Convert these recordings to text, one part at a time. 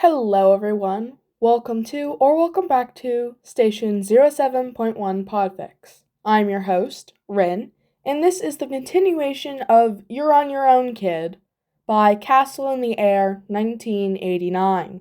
Hello, everyone. Welcome back to Station 07.1 Podfix. I'm your host, Rin, and this is the continuation of You're on Your Own, Kid by CastleintheAir1989.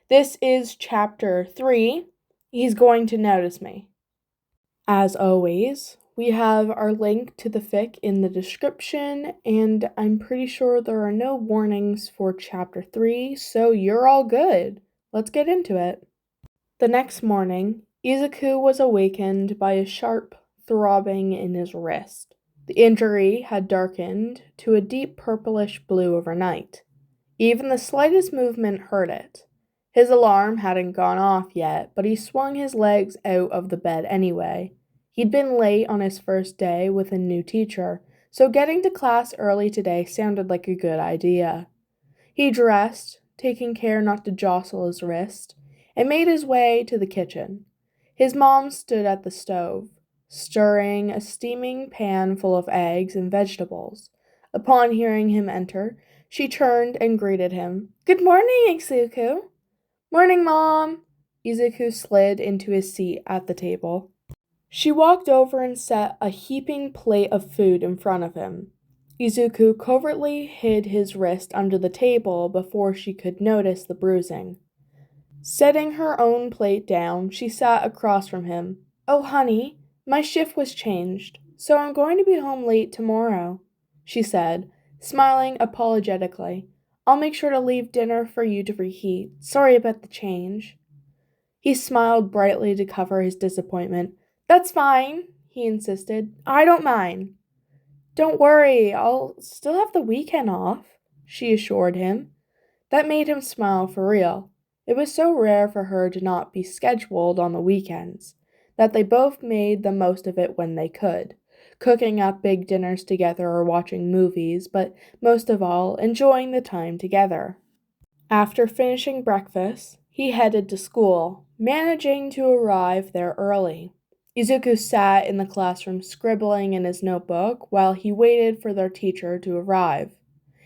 This is Chapter 3, He's Going to Notice Me. As always, we have our link to the fic in the description, and I'm pretty sure there are no warnings for Chapter 3, so you're all good. Let's get into it. The next morning, Izuku was awakened by a sharp throbbing in his wrist. The injury had darkened to a deep purplish blue overnight. Even the slightest movement hurt it. His alarm hadn't gone off yet, but he swung his legs out of the bed anyway. He'd been late on his first day with a new teacher, so getting to class early today sounded like a good idea. He dressed, taking care not to jostle his wrist, and made his way to the kitchen. His mom stood at the stove, stirring a steaming pan full of eggs and vegetables. Upon hearing him enter, she turned and greeted him. "Good morning, Izuku." "Morning, Mom." Izuku slid into his seat at the table. She walked over and set a heaping plate of food in front of him. Izuku covertly hid his wrist under the table before she could notice the bruising. Setting her own plate down, she sat across from him. "Oh, honey, my shift was changed, so I'm going to be home late tomorrow," she said, smiling apologetically. "I'll make sure to leave dinner for you to reheat. Sorry about the change." He smiled brightly to cover his disappointment. "That's fine," he insisted. "I don't mind." "Don't worry, I'll still have the weekend off," she assured him. That made him smile for real. It was so rare for her to not be scheduled on the weekends, that they both made the most of it when they could, cooking up big dinners together or watching movies, but most of all, enjoying the time together. After finishing breakfast, he headed to school, managing to arrive there early. Izuku sat in the classroom scribbling in his notebook while he waited for their teacher to arrive.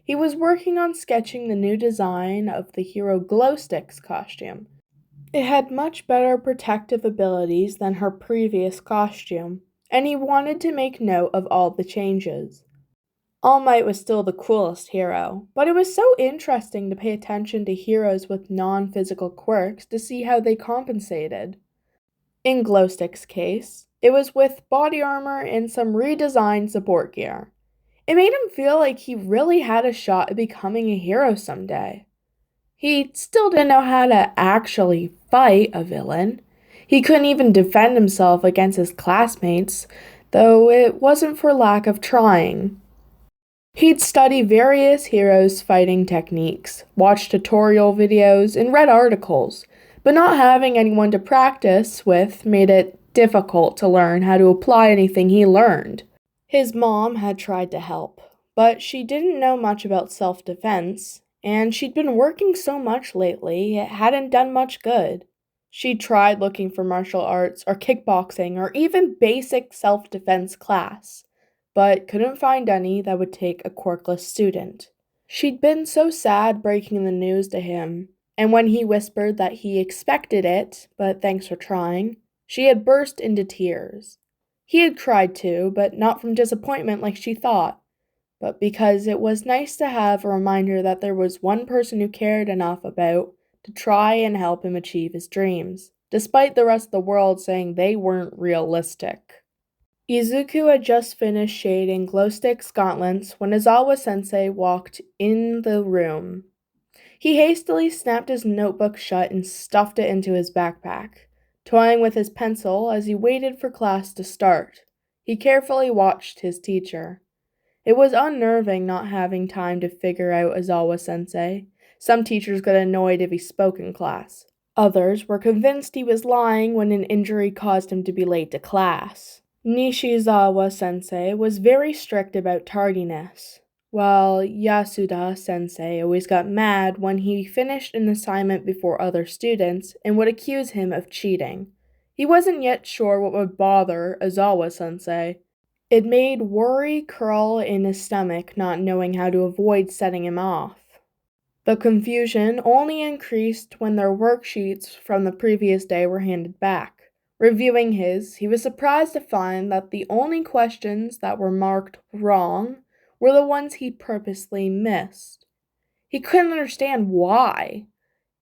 He was working on sketching the new design of the hero Glowstick's costume. It had much better protective abilities than her previous costume, and he wanted to make note of all the changes. All Might was still the coolest hero, but it was so interesting to pay attention to heroes with non-physical quirks to see how they compensated. In Glowstick's case, it was with body armor and some redesigned support gear. It made him feel like he really had a shot at becoming a hero someday. He still didn't know how to actually fight a villain. He couldn't even defend himself against his classmates, though it wasn't for lack of trying. He'd study various heroes' fighting techniques, watched tutorial videos, and read articles, but not having anyone to practice with made it difficult to learn how to apply anything he learned. His mom had tried to help, but she didn't know much about self-defense, and she'd been working so much lately it hadn't done much good. She'd tried looking for martial arts or kickboxing or even basic self-defense class, but couldn't find any that would take a quirkless student. She'd been so sad breaking the news to him, and when he whispered that he expected it, but thanks for trying, she had burst into tears. He had cried too, but not from disappointment like she thought, but because it was nice to have a reminder that there was one person who cared enough about to try and help him achieve his dreams, despite the rest of the world saying they weren't realistic. Izuku had just finished shading Glowstick's gauntlets when Izawa-sensei walked in the room. He hastily snapped his notebook shut and stuffed it into his backpack, toying with his pencil as he waited for class to start. He carefully watched his teacher. It was unnerving not having time to figure out Izawa-sensei. Some teachers got annoyed if he spoke in class. Others were convinced he was lying when an injury caused him to be late to class. Nishizawa-sensei was very strict about tardiness, while Yasuda-sensei always got mad when he finished an assignment before other students and would accuse him of cheating. He wasn't yet sure what would bother Izawa-sensei. It made worry curl in his stomach not knowing how to avoid setting him off. The confusion only increased when their worksheets from the previous day were handed back. Reviewing his, he was surprised to find that the only questions that were marked wrong were the ones he purposely missed. He couldn't understand why.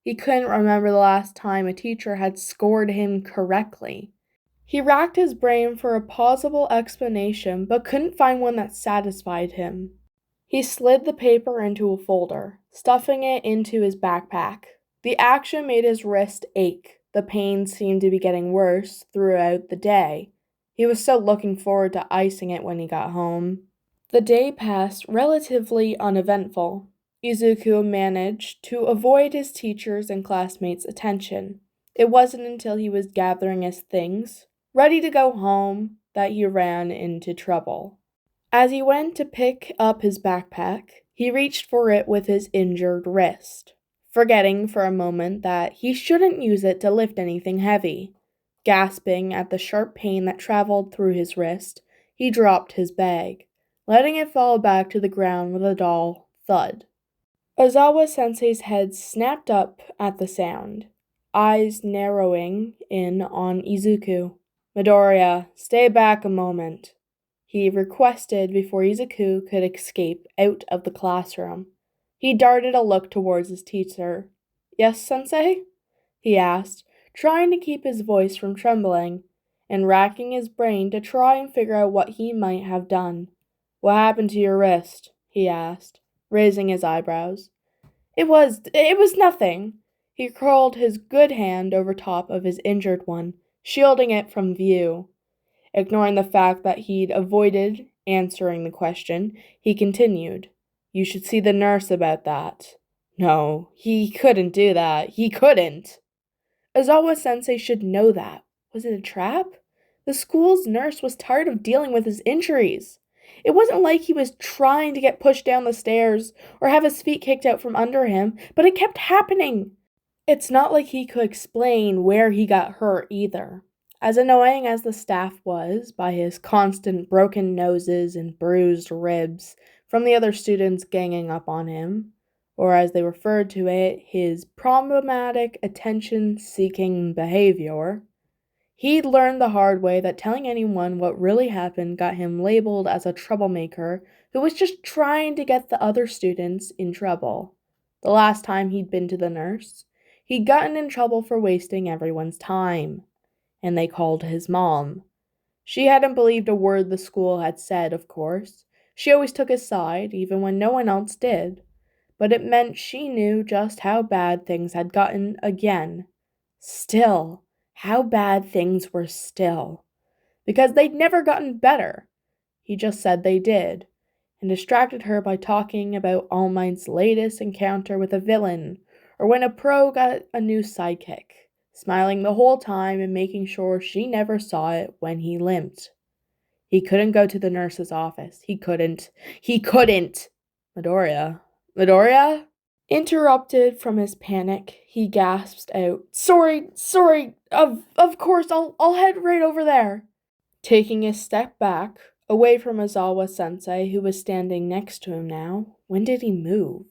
He couldn't remember the last time a teacher had scored him correctly. He racked his brain for a plausible explanation, but couldn't find one that satisfied him. He slid the paper into a folder, stuffing it into his backpack. The action made his wrist ache. The pain seemed to be getting worse throughout the day. He was so looking forward to icing it when he got home. The day passed relatively uneventful. Izuku managed to avoid his teachers' and classmates' attention. It wasn't until he was gathering his things, ready to go home, that he ran into trouble. As he went to pick up his backpack, he reached for it with his injured wrist, forgetting for a moment that he shouldn't use it to lift anything heavy. Gasping at the sharp pain that traveled through his wrist, he dropped his bag, letting it fall back to the ground with a dull thud. Ozawa-sensei's head snapped up at the sound, eyes narrowing in on Izuku. "Midoriya, stay back a moment," he requested before Izuku could escape out of the classroom. He darted a look towards his teacher. "Yes, sensei?" he asked, trying to keep his voice from trembling, and racking his brain to try and figure out what he might have done. "What happened to your wrist?" he asked, raising his eyebrows. It was nothing." He curled his good hand over top of his injured one, shielding it from view. Ignoring the fact that he'd avoided answering the question, he continued, "You should see the nurse about that." "No, he couldn't do that. He couldn't." Ozawa-sensei should know that. Was it a trap? The school's nurse was tired of dealing with his injuries. It wasn't like he was trying to get pushed down the stairs or have his feet kicked out from under him, but it kept happening. It's not like he could explain where he got hurt either. As annoying as the staff was by his constant broken noses and bruised ribs from the other students ganging up on him, or as they referred to it, his problematic attention-seeking behavior, he'd learned the hard way that telling anyone what really happened got him labeled as a troublemaker who was just trying to get the other students in trouble. The last time he'd been to the nurse, he'd gotten in trouble for wasting everyone's time, and they called his mom. She hadn't believed a word the school had said, of course. She always took his side, even when no one else did. But it meant she knew just how bad things had gotten again. Still. How bad things were still. Because they'd never gotten better. He just said they did, and distracted her by talking about All Might's latest encounter with a villain, or when a pro got a new sidekick, smiling the whole time and making sure she never saw it when he limped. He couldn't go to the nurse's office. He couldn't. Midoriya? Interrupted from his panic, he gasped out, Sorry, of course, I'll head right over there." Taking a step back, away from Ozawa-sensei, who was standing next to him now, when did he move?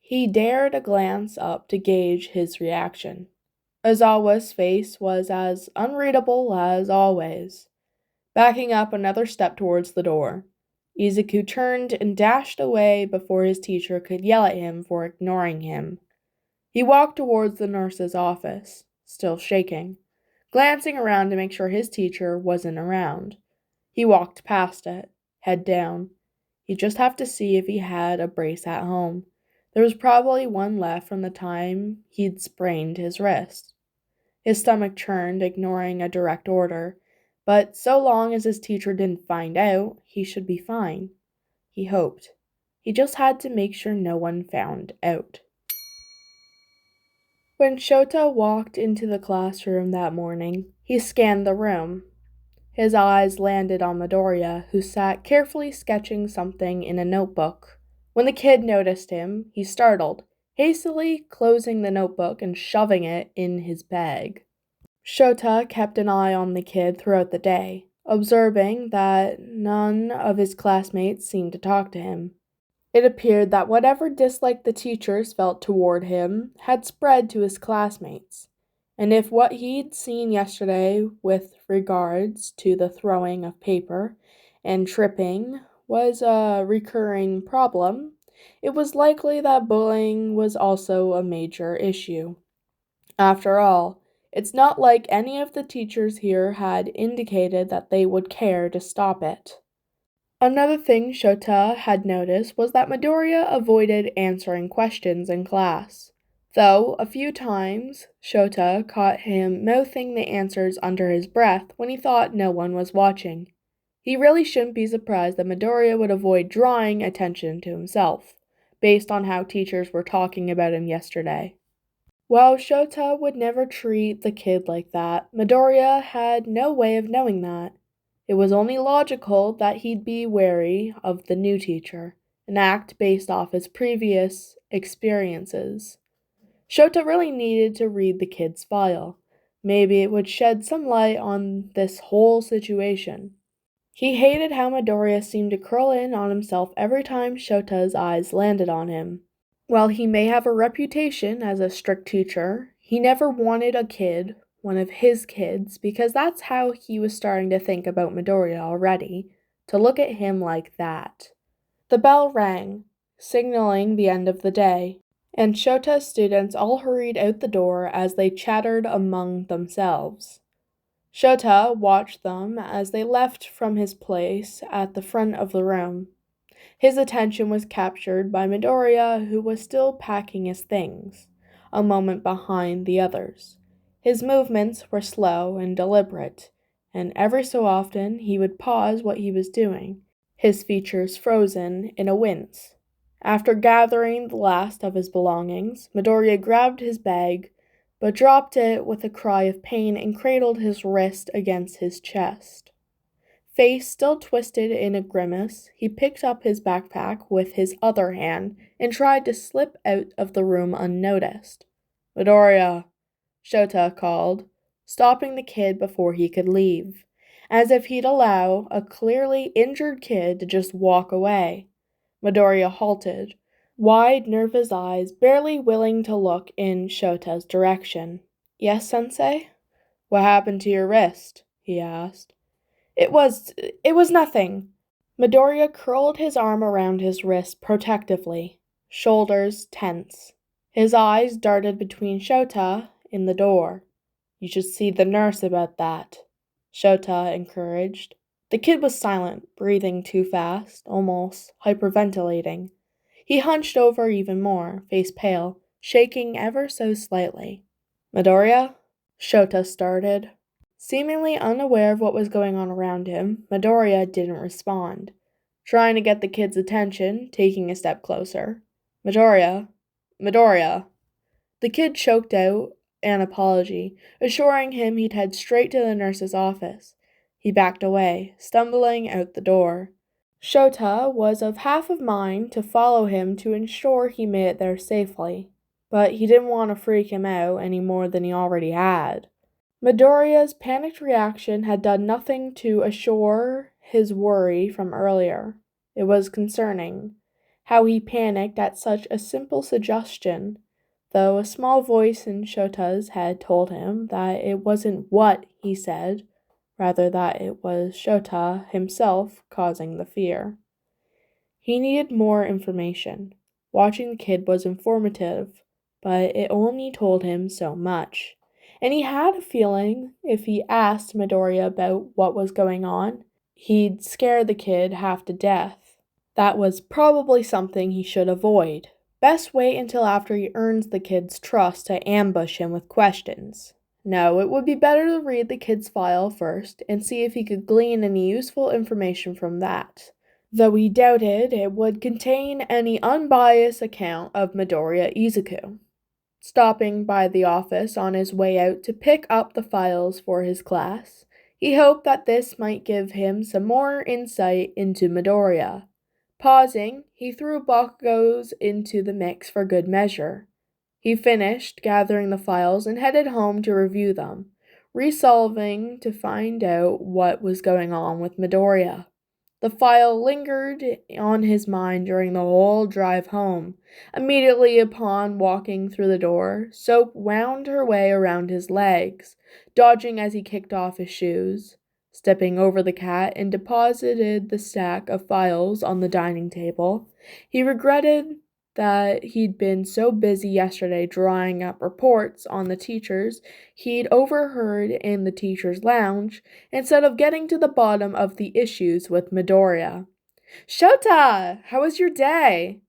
He dared a glance up to gauge his reaction. Ozawa's face was as unreadable as always. Backing up another step towards the door, Izuku turned and dashed away before his teacher could yell at him for ignoring him. He walked towards the nurse's office, still shaking, glancing around to make sure his teacher wasn't around. He walked past it, head down. He'd just have to see if he had a brace at home. There was probably one left from the time he'd sprained his wrist. His stomach churned, ignoring a direct order. But so long as his teacher didn't find out, he should be fine. He hoped. He just had to make sure no one found out. When Shota walked into the classroom that morning, he scanned the room. His eyes landed on Midoriya, who sat carefully sketching something in a notebook. When the kid noticed him, he startled, hastily closing the notebook and shoving it in his bag. Shota kept an eye on the kid throughout the day, observing that none of his classmates seemed to talk to him. It appeared that whatever dislike the teachers felt toward him had spread to his classmates, and if what he'd seen yesterday with regards to the throwing of paper and tripping was a recurring problem, it was likely that bullying was also a major issue. After all, it's not like any of the teachers here had indicated that they would care to stop it. Another thing Shota had noticed was that Midoriya avoided answering questions in class, though a few times Shota caught him mouthing the answers under his breath when he thought no one was watching. He really shouldn't be surprised that Midoriya would avoid drawing attention to himself, based on how teachers were talking about him yesterday. While Shota would never treat the kid like that, Midoriya had no way of knowing that. It was only logical that he'd be wary of the new teacher, and act based off his previous experiences. Shota really needed to read the kid's file. Maybe it would shed some light on this whole situation. He hated how Midoriya seemed to curl in on himself every time Shota's eyes landed on him. While he may have a reputation as a strict teacher, he never wanted a kid, one of his kids, because that's how he was starting to think about Midoriya already, to look at him like that. The bell rang, signaling the end of the day, and Shota's students all hurried out the door as they chattered among themselves. Shota watched them as they left from his place at the front of the room. His attention was captured by Midoriya, who was still packing his things, a moment behind the others. His movements were slow and deliberate, and every so often he would pause what he was doing, his features frozen in a wince. After gathering the last of his belongings, Midoriya grabbed his bag, but dropped it with a cry of pain and cradled his wrist against his chest. Face still twisted in a grimace, he picked up his backpack with his other hand and tried to slip out of the room unnoticed. "Midoriya," Shota called, stopping the kid before he could leave, as if he'd allow a clearly injured kid to just walk away. Midoriya halted, wide, nervous eyes barely willing to look in Shota's direction. "Yes, Sensei?" "What happened to your wrist?" he asked. It was nothing." Midoriya curled his arm around his wrist protectively, shoulders tense. His eyes darted between Shota and the door. "You should see the nurse about that," Shota encouraged. The kid was silent, breathing too fast, almost hyperventilating. He hunched over even more, face pale, shaking ever so slightly. "Midoriya?" Shota started. Seemingly unaware of what was going on around him, Midoriya didn't respond, trying to get the kid's attention, taking a step closer. "Midoriya? Midoriya?" The kid choked out an apology, assuring him he'd head straight to the nurse's office. He backed away, stumbling out the door. Shota was of half a mind to follow him to ensure he made it there safely, but he didn't want to freak him out any more than he already had. Midoriya's panicked reaction had done nothing to assure his worry from earlier. It was concerning, how he panicked at such a simple suggestion, though a small voice in Shota's head told him that it wasn't what he said, rather that it was Shota himself causing the fear. He needed more information. Watching the kid was informative, but it only told him so much. And he had a feeling if he asked Midoriya about what was going on, he'd scare the kid half to death. That was probably something he should avoid. Best wait until after he earns the kid's trust to ambush him with questions. No, it would be better to read the kid's file first and see if he could glean any useful information from that, though he doubted it would contain any unbiased account of Midoriya Izuku. Stopping by the office on his way out to pick up the files for his class, he hoped that this might give him some more insight into Midoriya. Pausing, he threw Bakugos into the mix for good measure. He finished gathering the files and headed home to review them, resolving to find out what was going on with Midoriya. The file lingered on his mind during the whole drive home. Immediately upon walking through the door, Soap wound her way around his legs, dodging as he kicked off his shoes. Stepping over the cat and deposited the stack of files on the dining table, he regretted that he'd been so busy yesterday drawing up reports on the teachers he'd overheard in the teacher's lounge instead of getting to the bottom of the issues with Midoriya. "Shota, how was your day?"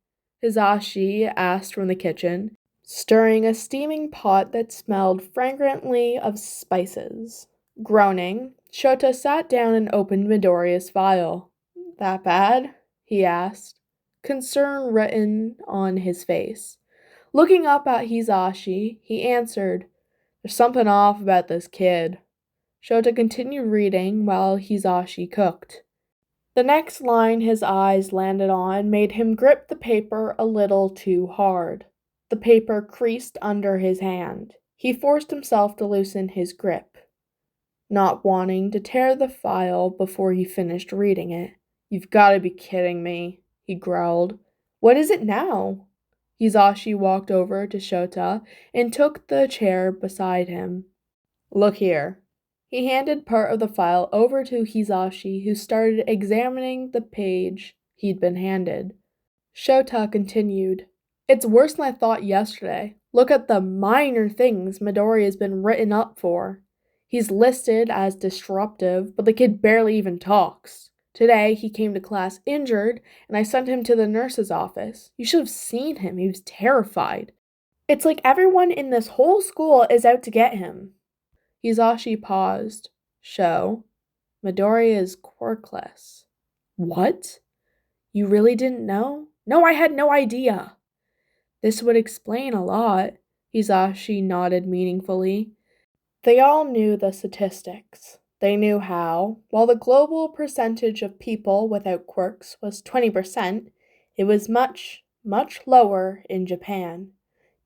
Hizashi asked from the kitchen, stirring a steaming pot that smelled fragrantly of spices. Groaning, Shota sat down and opened Midoriya's file. "That bad?" he asked, concern written on his face. Looking up at Hizashi, he answered, "There's something off about this kid." Shota continued reading while Hizashi cooked. The next line his eyes landed on made him grip the paper a little too hard. The paper creased under his hand. He forced himself to loosen his grip, not wanting to tear the file before he finished reading it. "You've got to be kidding me," he growled. "What is it now?" Hizashi walked over to Shota and took the chair beside him. "Look here." He handed part of the file over to Hizashi, who started examining the page he'd been handed. Shota continued, "It's worse than I thought yesterday. Look at the minor things Midori has been written up for. He's listed as disruptive, but the kid barely even talks. Today, he came to class injured, and I sent him to the nurse's office. You should have seen him. He was terrified. It's like everyone in this whole school is out to get him." Hizashi paused. Midori is quirkless." "What? You really didn't know?" "No, I had no idea." "This would explain a lot." Hizashi nodded meaningfully. They all knew the statistics. They knew how, while the global percentage of people without quirks was 20%, it was much, much lower in Japan,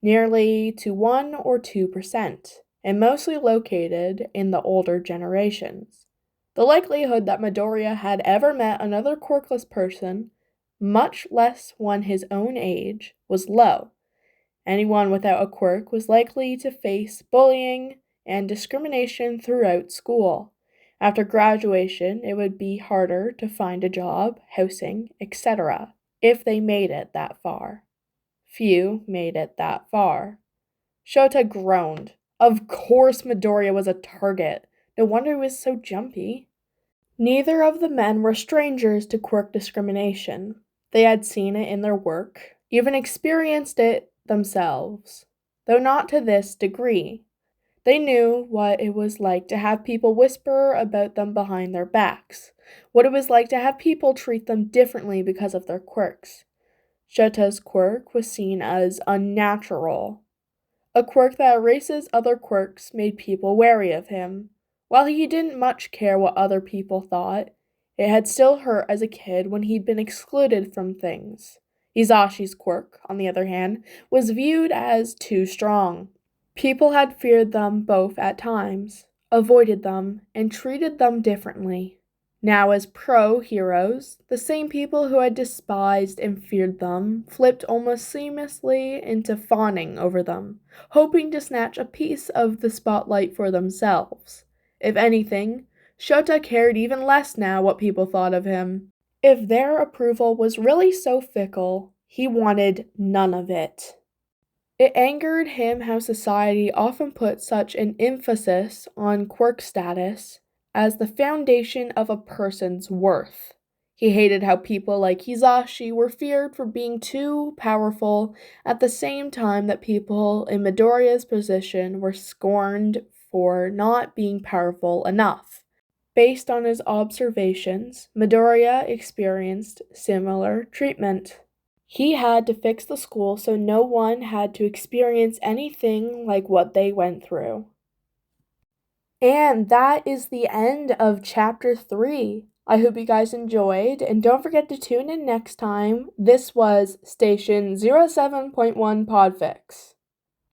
nearly to 1 or 2%, and mostly located in the older generations. The likelihood that Midoriya had ever met another quirkless person, much less one his own age, was low. Anyone without a quirk was likely to face bullying and discrimination throughout school. After graduation, it would be harder to find a job, housing, etc., if they made it that far. Few made it that far. Shota groaned. Of course Midoriya was a target. No wonder he was so jumpy. Neither of the men were strangers to quirk discrimination. They had seen it in their work, even experienced it themselves, though not to this degree. They knew what it was like to have people whisper about them behind their backs, what it was like to have people treat them differently because of their quirks. Shota's quirk was seen as unnatural. A quirk that erases other quirks made people wary of him. While he didn't much care what other people thought, it had still hurt as a kid when he'd been excluded from things. Hizashi's quirk, on the other hand, was viewed as too strong. People had feared them both at times, avoided them, and treated them differently. Now, as pro-heroes, the same people who had despised and feared them flipped almost seamlessly into fawning over them, hoping to snatch a piece of the spotlight for themselves. If anything, Shota cared even less now what people thought of him. If their approval was really so fickle, he wanted none of it. It angered him how society often put such an emphasis on quirk status as the foundation of a person's worth. He hated how people like Hizashi were feared for being too powerful at the same time that people in Midoriya's position were scorned for not being powerful enough. Based on his observations, Midoriya experienced similar treatment. He had to fix the school so no one had to experience anything like what they went through. And that is the end of Chapter 3. I hope you guys enjoyed, and don't forget to tune in next time. This was Station 07.1 Podfix.